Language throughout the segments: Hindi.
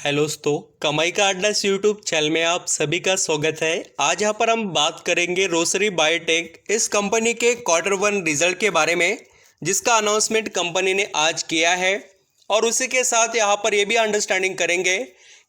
हेलो दोस्तों, कमाई का अड्डा यूट्यूब चैनल में आप सभी का स्वागत है। आज यहाँ पर हम बात करेंगे रोसरी बायोटेक इस कंपनी के Q1 रिजल्ट के बारे में, जिसका अनाउंसमेंट कंपनी ने आज किया है। और उसी के साथ यहाँ पर ये भी अंडरस्टैंडिंग करेंगे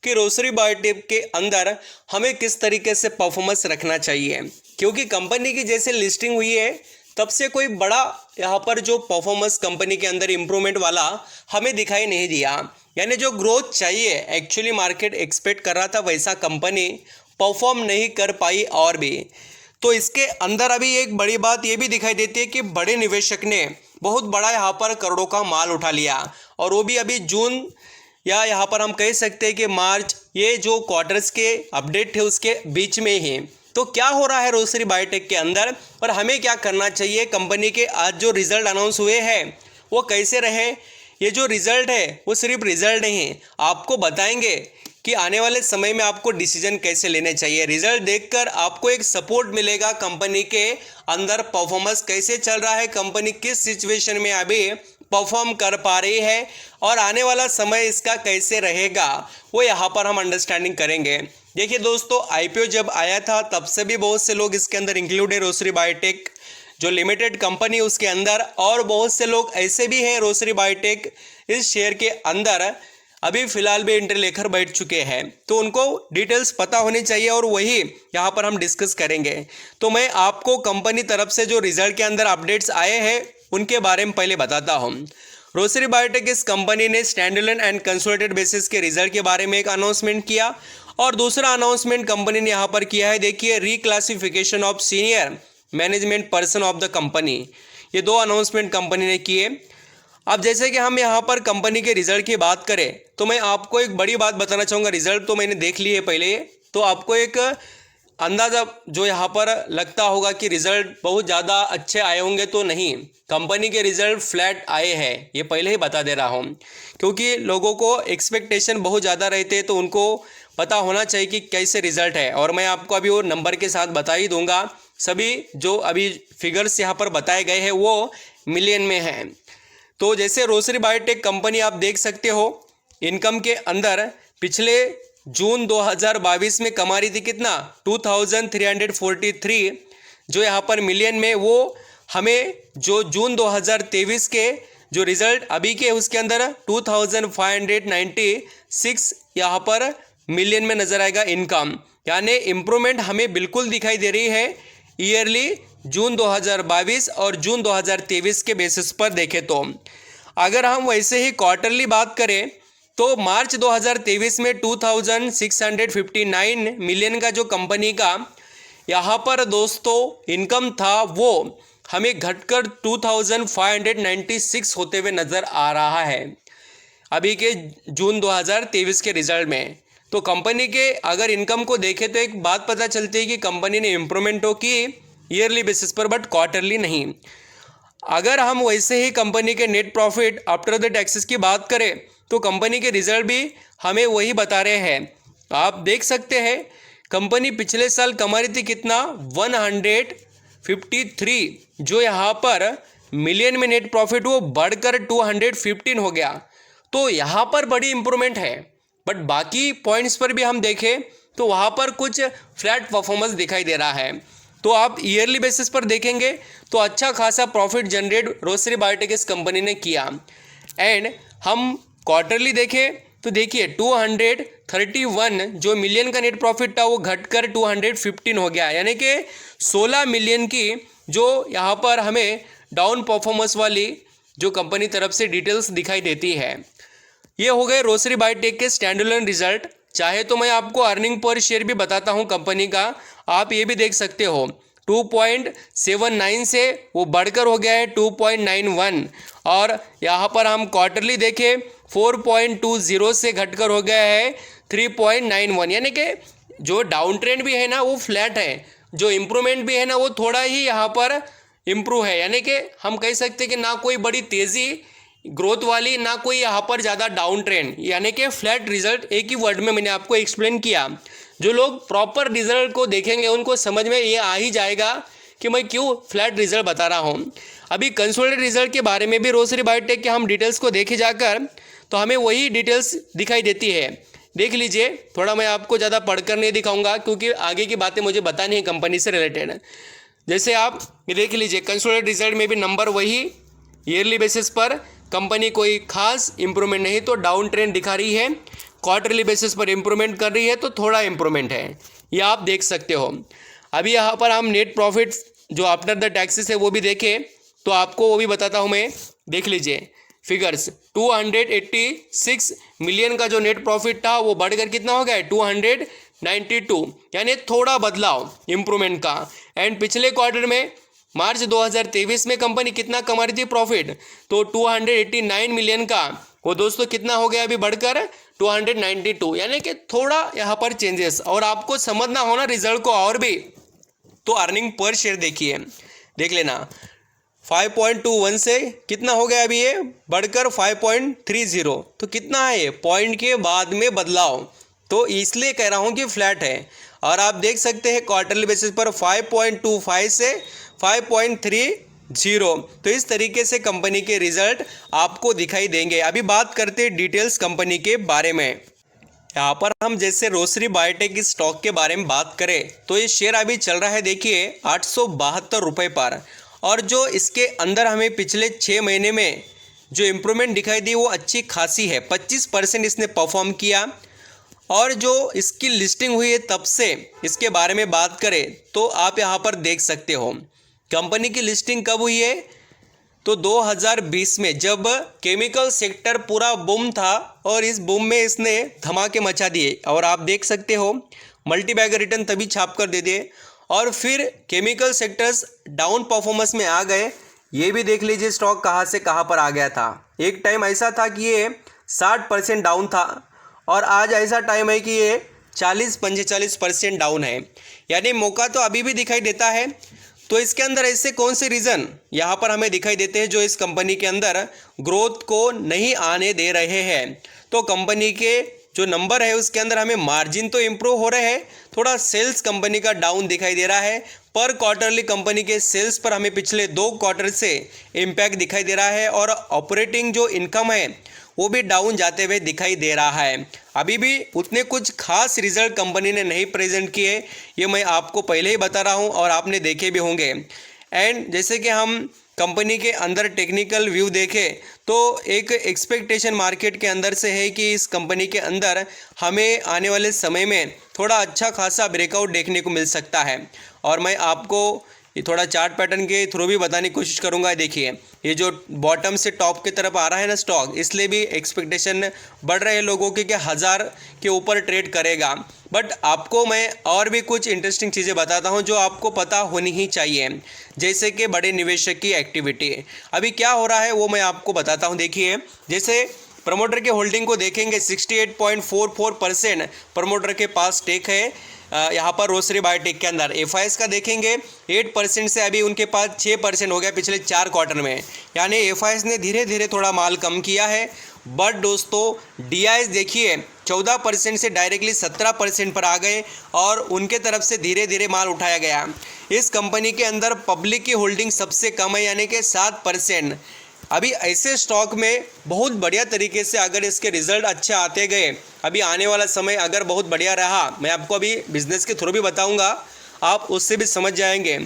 कि रोसरी बायोटेक के अंदर हमें किस तरीके से परफॉर्मेंस रखना चाहिए, क्योंकि कंपनी की जैसे लिस्टिंग हुई है तब से कोई बड़ा यहाँ पर जो परफॉर्मेंस कंपनी के अंदर इम्प्रूवमेंट वाला हमें दिखाई नहीं दिया। यानी जो ग्रोथ चाहिए एक्चुअली मार्केट एक्सपेक्ट कर रहा था वैसा कंपनी परफॉर्म नहीं कर पाई। और भी तो इसके अंदर अभी एक बड़ी बात ये भी दिखाई देती है कि बड़े निवेशक ने बहुत बड़ा यहाँ पर करोड़ों का माल उठा लिया, और वो भी अभी जून या यहाँ पर हम कह सकते हैं कि मार्च, ये जो क्वार्टर्स के अपडेट थे उसके बीच में ही। तो क्या हो रहा है रोसरी बायोटेक के अंदर और हमें क्या करना चाहिए, कंपनी के आज जो रिजल्ट अनाउंस हुए हैं वो कैसे रहे। ये जो रिजल्ट है वो सिर्फ रिजल्ट नहीं है, आपको बताएंगे कि आने वाले समय में आपको डिसीजन कैसे लेने चाहिए। रिजल्ट देखकर आपको एक सपोर्ट मिलेगा कंपनी के अंदर परफॉर्मेंस कैसे चल रहा है, कंपनी किस सिचुएशन में अभी परफॉर्म कर पा रही है और आने वाला समय इसका कैसे रहेगा, वो यहाँ पर हम अंडरस्टैंडिंग करेंगे। देखिए दोस्तों, आईपीओ जब आया था तब से भी बहुत से लोग इसके अंदर इंक्लूड है, रोसरी बायोटेक जो लिमिटेड कंपनी उसके अंदर, और बहुत से लोग ऐसे भी हैं रोसरी बायोटेक इस शेयर के अंदर अभी फिलहाल भी एंट्री लेकर बैठ चुके हैं। तो उनको डिटेल्स पता होनी चाहिए और वही यहाँ पर हम डिस्कस करेंगे। तो मैं आपको कंपनी तरफ से जो रिजल्ट के अंदर अपडेट्स आए हैं उनके बारे में पहले बताता हूँ। रोसरी बायोटेक इस कंपनी ने स्टैंडअलोन एंड कंसोलिडेटेड बेसिस के रिजल्ट के बारे में एक अनाउंसमेंट किया, और दूसरा अनाउंसमेंट कंपनी ने यहाँ पर किया है, देखिए, reclassification of senior management person of the company. ये दो अनाउंसमेंट कंपनी ने किए। अब जैसे कि हम यहाँ पर कंपनी के रिजल्ट की बात करें तो मैं आपको एक बड़ी बात बताना चाहूँगा। रिजल्ट तो मैंने देख लिए पहले, तो आपको एक अंदाज़ा जो यहाँ पर लगता होगा कि रिजल्ट बहुत ज़्यादा अच्छे आए होंगे, तो नहीं, कंपनी के रिजल्ट फ्लैट आए हैं, ये पहले ही बता दे रहा हूँ। क्योंकि लोगों को एक्सपेक्टेशन बहुत ज़्यादा रहते हैं, तो उनको पता होना चाहिए कि कैसे रिजल्ट है। और मैं आपको अभी वो नंबर के साथ बता ही दूंगा। सभी जो अभी फिगर्स यहाँ पर बताए गए हैं वो मिलियन में हैं। तो जैसे रोसरी बायोटेक कंपनी आप देख सकते हो, इनकम के अंदर पिछले जून 2022 में कमा रही थी कितना, 2343, जो यहाँ पर मिलियन में, वो हमें जो जून 2023 के जो रिजल्ट अभी के उसके अंदर 2596 यहाँ पर मिलियन में नज़र आएगा इनकम। यानी इम्प्रूवमेंट हमें बिल्कुल दिखाई दे रही है ईयरली जून 2022 और जून 2023 के बेसिस पर देखें तो। अगर हम वैसे ही क्वार्टरली बात करें तो मार्च 2023 में 2659 मिलियन का जो कंपनी का यहाँ पर दोस्तों इनकम था, वो हमें घटकर 2596 होते हुए नज़र आ रहा है अभी के जून 2023 के रिजल्ट में। तो कंपनी के अगर इनकम को देखें तो एक बात पता चलती है कि कंपनी ने इम्प्रूवमेंट तो की ईयरली बेसिस पर, बट क्वार्टरली नहीं। अगर हम वैसे ही कंपनी के net profit after the taxes की बात करें तो कंपनी के रिजल्ट भी हमें वही बता रहे हैं। आप देख सकते हैं कंपनी पिछले साल कमा रही थी कितना, 153, जो यहाँ पर मिलियन में नेट प्रॉफिट वो बढ़कर 215 हो गया। तो यहाँ पर बड़ी इंप्रूवमेंट है, बट बाकी पॉइंट्स पर भी हम देखें तो वहाँ पर कुछ फ्लैट परफॉर्मेंस दिखाई दे रहा है। तो आप ईयरली बेसिस पर देखेंगे तो अच्छा खासा प्रॉफिट जनरेट रोसरी बायोटेक इस कंपनी ने किया। एंड हम क्वार्टरली देखें तो देखिए 231 जो मिलियन का नेट प्रॉफिट था वो घटकर 215 हो गया, यानी कि 16 मिलियन की जो यहाँ पर हमें डाउन परफॉर्मेंस वाली जो कंपनी तरफ से डिटेल्स दिखाई देती है। ये हो गए रोसरी बायोटेक के स्टैंडअलोन रिजल्ट। चाहे तो मैं आपको अर्निंग पर शेयर भी बताता हूँ कंपनी का, आप ये भी देख सकते हो 2.79 से वो बढ़कर हो गया है 2.91, और यहाँ पर हम क्वार्टरली देखें 4.20 से घटकर हो गया है 3.91, यानी कि जो डाउन ट्रेंड भी है ना वो फ्लैट है, जो इम्प्रूवमेंट भी है ना वो थोड़ा ही यहाँ पर इम्प्रूव है। यानी कि हम कह सकते हैं कि ना कोई बड़ी तेज़ी ग्रोथ वाली, ना कोई यहाँ पर ज़्यादा डाउन ट्रेंड, यानी कि फ्लैट रिजल्ट। एक ही वर्ड में मैंने आपको एक्सप्लेन किया। जो लोग प्रॉपर रिजल्ट को देखेंगे उनको समझ में ये आ ही जाएगा कि मैं क्यों फ्लैट रिजल्ट बता रहा हूँ। अभी कंसोलिडेटेड रिजल्ट के बारे में भी रोसरी बायोटेक के हम डिटेल्स को देखे जाकर तो हमें वही डिटेल्स दिखाई देती है। देख लीजिए, थोड़ा मैं आपको ज़्यादा पढ़कर नहीं दिखाऊंगा क्योंकि आगे की बातें मुझे बतानी है कंपनी से रिलेटेड। जैसे आप ये देख लीजिए, कंसोलिडेटेड रिजल्ट में भी नंबर वही, ईयरली बेसिस पर कंपनी कोई खास इंप्रूवमेंट नहीं तो डाउन ट्रेंड दिखा रही है, क्वार्टरली बेसिस पर इंप्रूवमेंट कर रही है तो थोड़ा इंप्रूवमेंट है, ये आप देख सकते हो। अभी यहाँ पर हम नेट प्रॉफिट जो आफ्टर द टैक्सेस है वो भी देखें तो आपको वो भी बताता हूँ मैं। देख लीजिए फिगर्स, 286 मिलियन का जो नेट प्रॉफिट था वो बढ़कर कितना हो गया है 292, यानी थोड़ा बदलाव इंप्रूवमेंट का। एंड पिछले क्वार्टर में मार्च 2023 में कंपनी कितना कमा रही थी प्रॉफिट, तो 289 मिलियन का वो दोस्तों कितना हो गया अभी बढ़कर 292, यानी कि थोड़ा यहाँ पर चेंजेस। और आपको समझना होना रिजल्ट को और भी, तो अर्निंग पर शेयर देखिए, देख लेना 5.21 से कितना हो गया अभी ये बढ़कर 5.30, तो कितना है ये पॉइंट के बाद में बदलाव, तो इसलिए कह रहा हूँ कि फ्लैट है। और आप देख सकते हैं क्वार्टरली बेसिस पर 5.25 से 5.30, तो इस तरीके से कंपनी के रिजल्ट आपको दिखाई देंगे। अभी बात करते हैं डिटेल्स कंपनी के बारे में। यहाँ पर हम जैसे रोसरी बायोटेक इस स्टॉक के बारे में बात करें तो ये शेयर अभी चल रहा है देखिए 872 रुपये पर, और जो इसके अंदर हमें पिछले 6 महीने में जो इम्प्रूवमेंट दिखाई दी वो अच्छी खासी है, 25% इसने परफॉर्म किया। और जो इसकी लिस्टिंग हुई है तब से इसके बारे में बात करें तो आप यहाँ पर देख सकते हो कंपनी की लिस्टिंग कब हुई है, तो 2020 में जब केमिकल सेक्टर पूरा बूम था, और इस बूम में इसने धमाके मचा दिए। और आप देख सकते हो मल्टीबैगर रिटर्न तभी छाप कर दे दिए, और फिर केमिकल सेक्टर्स डाउन परफॉर्मेंस में आ गए। ये भी देख लीजिए स्टॉक कहाँ से कहाँ पर आ गया था। एक टाइम ऐसा था कि ये 60% डाउन था, और आज ऐसा टाइम है कि ये 40-45% डाउन है, यानी मौका तो अभी भी दिखाई देता है। तो इसके अंदर ऐसे कौन से रीज़न यहाँ पर हमें दिखाई देते हैं जो इस कंपनी के अंदर ग्रोथ को नहीं आने दे रहे हैं, तो कंपनी के जो नंबर है उसके अंदर हमें मार्जिन तो इम्प्रूव हो रहे हैं, थोड़ा सेल्स कंपनी का डाउन दिखाई दे रहा है। पर क्वार्टरली कंपनी के सेल्स पर हमें पिछले 2 क्वार्टर से इम्पैक्ट दिखाई दे रहा है, और ऑपरेटिंग जो इनकम है वो भी डाउन जाते हुए दिखाई दे रहा है। अभी भी उतने कुछ खास रिजल्ट कंपनी ने नहीं प्रेजेंट किए, ये मैं आपको पहले ही बता रहा हूँ और आपने देखे भी होंगे। एंड जैसे कि हम कंपनी के अंदर टेक्निकल व्यू देखें तो एक एक्सपेक्टेशन मार्केट के अंदर से है कि इस कंपनी के अंदर हमें आने वाले समय में थोड़ा अच्छा खासा ब्रेकआउट देखने को मिल सकता है। और मैं आपको ये थोड़ा चार्ट पैटर्न के थ्रू भी बताने की कोशिश करूंगा। देखिए ये जो बॉटम से टॉप की तरफ आ रहा है ना स्टॉक, इसलिए भी एक्सपेक्टेशन बढ़ रहे हैं लोगों की कि 1000 के ऊपर ट्रेड करेगा। बट आपको मैं और भी कुछ इंटरेस्टिंग चीज़ें बताता हूं जो आपको पता होनी ही चाहिए, जैसे कि बड़े निवेशक की एक्टिविटी अभी क्या हो रहा है वो मैं आपको बताता हूँ। देखिए जैसे प्रमोटर के होल्डिंग को देखेंगे 68.44% प्रमोटर के पास स्टेक है यहाँ पर रोसरी बायोटेक के अंदर। एफआईएस का देखेंगे 8% से अभी उनके पास 6% हो गया पिछले 4 क्वार्टर में, यानी एफआईएस ने धीरे धीरे थोड़ा माल कम किया है। बट दोस्तों डीआईएस देखिए 14% से डायरेक्टली 17% पर आ गए, और उनके तरफ से धीरे धीरे माल उठाया गया। इस कंपनी के अंदर पब्लिक की होल्डिंग सबसे कम है, यानी कि 7%। अभी ऐसे स्टॉक में बहुत बढ़िया तरीके से अगर इसके रिजल्ट अच्छे आते गए, अभी आने वाला समय अगर बहुत बढ़िया रहा, मैं आपको अभी बिजनेस के थ्रू भी बताऊंगा, आप उससे भी समझ जाएंगे,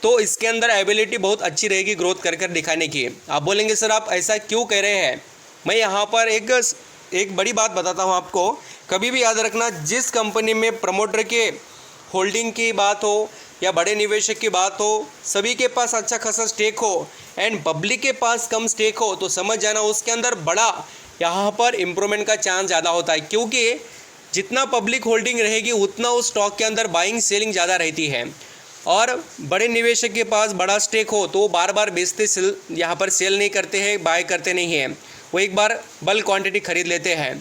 तो इसके अंदर एबिलिटी बहुत अच्छी रहेगी ग्रोथ कर दिखाने की। आप बोलेंगे सर आप ऐसा क्यों कह रहे हैं, मैं यहाँ पर एक बड़ी बात बताता हूँ आपको। कभी भी याद रखना, जिस कंपनी में प्रमोटर के होल्डिंग की बात हो या बड़े निवेशक की बात हो, सभी के पास अच्छा खासा स्टेक हो एंड पब्लिक के पास कम स्टेक हो, तो समझ जाना उसके अंदर बड़ा यहाँ पर इम्प्रूवमेंट का चांस ज़्यादा होता है, क्योंकि जितना पब्लिक होल्डिंग रहेगी उतना उस स्टॉक के अंदर बाइंग सेलिंग ज़्यादा रहती है। और बड़े निवेशक के पास बड़ा स्टेक हो तो वो बार बार बेचते यहाँ पर सेल नहीं करते हैं, बाय करते नहीं हैं, वो एक बार बल्क क्वांटिटी खरीद लेते हैं।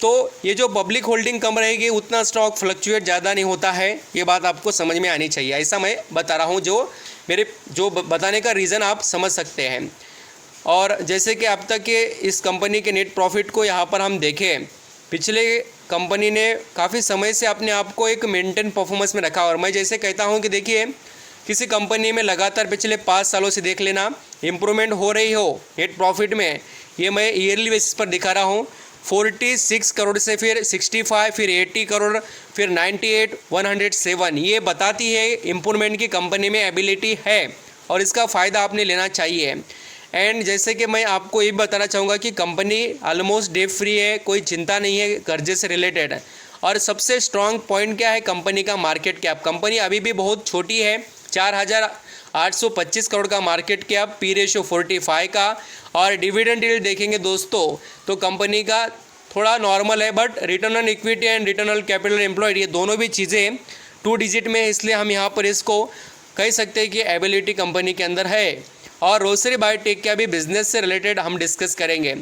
तो ये जो पब्लिक होल्डिंग कम रहेगी उतना स्टॉक फ्लक्चुएट ज़्यादा नहीं होता है, ये बात आपको समझ में आनी चाहिए। ऐसा मैं बता रहा हूँ, जो बताने का रीज़न आप समझ सकते हैं। और जैसे कि अब तक के इस कंपनी के नेट प्रॉफिट को यहाँ पर हम देखें, पिछले कंपनी ने काफ़ी समय से अपने आप को एक मेंटेन परफॉर्मेंस में रखा। और मैं जैसे कहता हूँ कि देखिए किसी कंपनी में लगातार पिछले 5 सालों से देख लेना इम्प्रूवमेंट हो रही हो नेट प्रॉफिट में, ये मैं ईयरली बेसिस पर दिखा रहा हूँ, 46 करोड़ से फिर 65, फिर 80 करोड़, फिर 98, 107। ये बताती है इम्प्रूवमेंट की कंपनी में एबिलिटी है और इसका फ़ायदा आपने लेना चाहिए। एंड जैसे कि मैं आपको ये बताना चाहूँगा कि कंपनी ऑलमोस्ट डेट फ्री है, कोई चिंता नहीं है कर्जे से रिलेटेड। और सबसे स्ट्रॉन्ग पॉइंट क्या है कंपनी का? Market cap. कंपनी अभी भी बहुत छोटी है, 4,825 करोड़ का मार्केट कैप, पी रेशियो 45 का। और डिविडेंड यील्ड देखेंगे दोस्तों तो कंपनी का थोड़ा नॉर्मल है, but return on equity and return on capital employed ये दोनों भी चीज़ें 2 डिजिट में, इसलिए हम यहाँ पर इसको कह सकते हैं कि एबिलिटी कंपनी के अंदर है। और रोसरी बायोटेक के अभी बिजनेस से रिलेटेड हम डिस्कस करेंगे।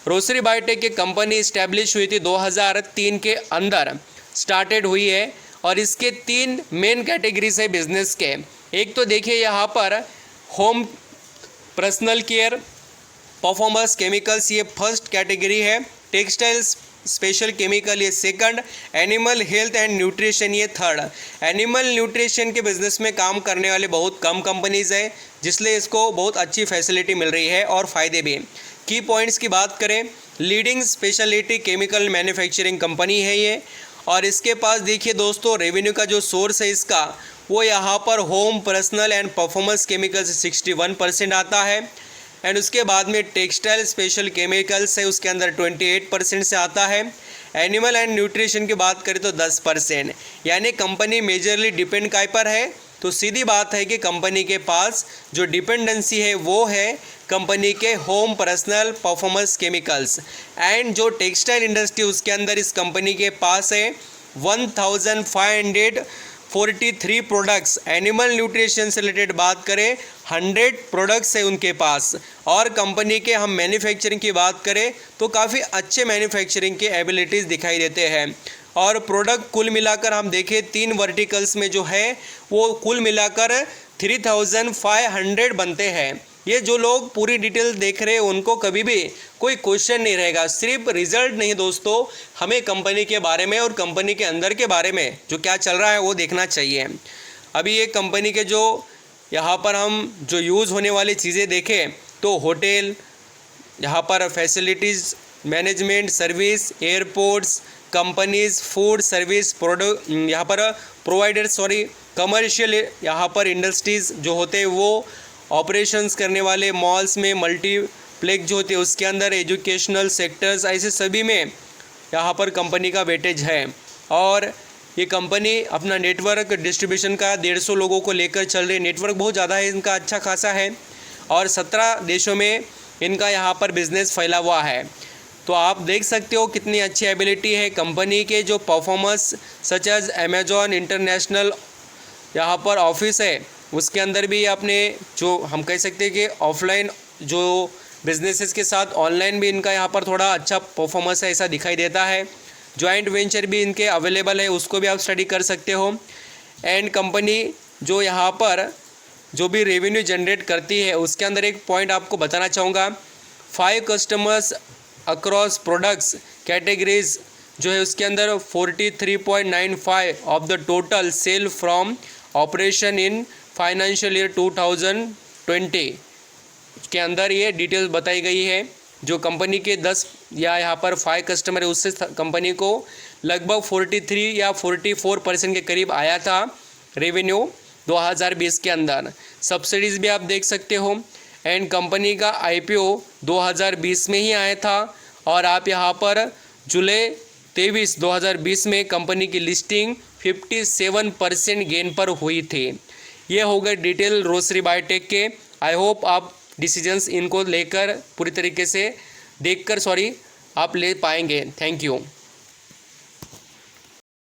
रोसरी बायोटेक की कंपनी इस्टेब्लिश हुई थी 2003 के अंदर स्टार्टेड हुई है और इसके 3 मेन कैटेगरीज है बिजनेस के। एक तो देखिए यहाँ पर home personal care, performance chemicals ये फर्स्ट कैटेगरी है, टेक्सटाइल्स स्पेशल केमिकल ये second, animal health and nutrition ये थर्ड। एनिमल न्यूट्रिशन के बिजनेस में काम करने वाले बहुत कम कंपनीज है, जिसलिए इसको बहुत अच्छी फैसिलिटी मिल रही है और फ़ायदे भी। की पॉइंट्स की बात करें, leading speciality chemical manufacturing company है ये। और इसके पास देखिए दोस्तों रेवेन्यू का जो सोर्स है इसका वो यहाँ पर home personal and performance chemical से 61% आता है। एंड उसके बाद में टेक्सटाइल स्पेशल केमिकल्स है उसके अंदर 28% से आता है। एनिमल एंड न्यूट्रिशन की बात करें तो 10%। यानी कंपनी मेजरली डिपेंड काय पर है? तो सीधी बात है कि कंपनी के पास जो डिपेंडेंसी है वो है कंपनी के home personal performance chemicals. And जो टेक्सटाइल इंडस्ट्री उसके अंदर इस कंपनी के पास है 1543 प्रोडक्ट्स। एनिमल न्यूट्रिशन से रिलेटेड बात करें 100 प्रोडक्ट्स है उनके पास। और कंपनी के हम मैन्युफैक्चरिंग की बात करें तो काफ़ी अच्छे मैन्युफैक्चरिंग के एबिलिटीज़ दिखाई देते हैं। और प्रोडक्ट कुल मिलाकर हम देखें 3 वर्टिकल्स में जो है वो कुल मिलाकर 3500 बनते हैं। ये जो लोग पूरी डिटेल देख रहे हैं उनको कभी भी कोई क्वेश्चन नहीं रहेगा। सिर्फ रिजल्ट नहीं दोस्तों, हमें कंपनी के बारे में और कंपनी के अंदर के बारे में जो क्या चल रहा है वो देखना चाहिए। अभी ये कंपनी के जो यहाँ पर हम जो यूज़ होने वाली चीज़ें देखें तो होटल, यहाँ पर facilities management service, airports, companies, food service product यहाँ पर प्रोवाइडर कमर्शियल यहाँ पर इंडस्ट्रीज़ जो होते हैं वो ऑपरेशंस करने वाले मॉल्स में, मल्टीप्लेक्स जो होते हैं उसके अंदर, एजुकेशनल सेक्टर्स, ऐसे सभी में यहाँ पर कंपनी का वेटेज है। और ये कंपनी अपना नेटवर्क डिस्ट्रीब्यूशन का 150 लोगों को लेकर चल रही है। नेटवर्क बहुत ज़्यादा है इनका, अच्छा खासा है और 17 देशों में इनका यहाँ पर बिजनेस फैला हुआ है। तो आप देख सकते हो कितनी अच्छी एबिलिटी है कंपनी के। जो performance such as Amazon international यहाँ पर ऑफिस है उसके अंदर भी आपने जो हम कह सकते हैं कि ऑफलाइन जो बिजनेसेस के साथ ऑनलाइन भी इनका यहाँ पर थोड़ा अच्छा परफॉर्मेंस है ऐसा दिखाई देता है। जॉइंट वेंचर भी इनके अवेलेबल है, उसको भी आप स्टडी कर सकते हो। एंड कंपनी जो यहाँ पर जो भी रेवेन्यू जनरेट करती है उसके अंदर एक पॉइंट आपको बताना चाहूँगा, 5 कस्टमर्स अक्रॉस प्रोडक्ट्स कैटेगरीज जो है उसके अंदर 43.95 of the total sale from operation in financial year 2020 के अंदर ये डिटेल्स बताई गई है। जो कंपनी के 10 या यहाँ पर 5 कस्टमर है उससे कंपनी को लगभग 43 या 44% के करीब आया था रेवेन्यू 2020 के अंदर। सब्सिडीज़ भी आप देख सकते हो। एंड कंपनी का IPO 2020 में ही आया था और आप यहाँ पर जुलाई 23 2020 में कंपनी की लिस्टिंग 57% गेन पर हुई थी। ये हो गए डिटेल रोसरी बायोटेक के। आई होप आप डिसीजंस इनको लेकर पूरी तरीके से देखकर आप ले पाएंगे। Thank you.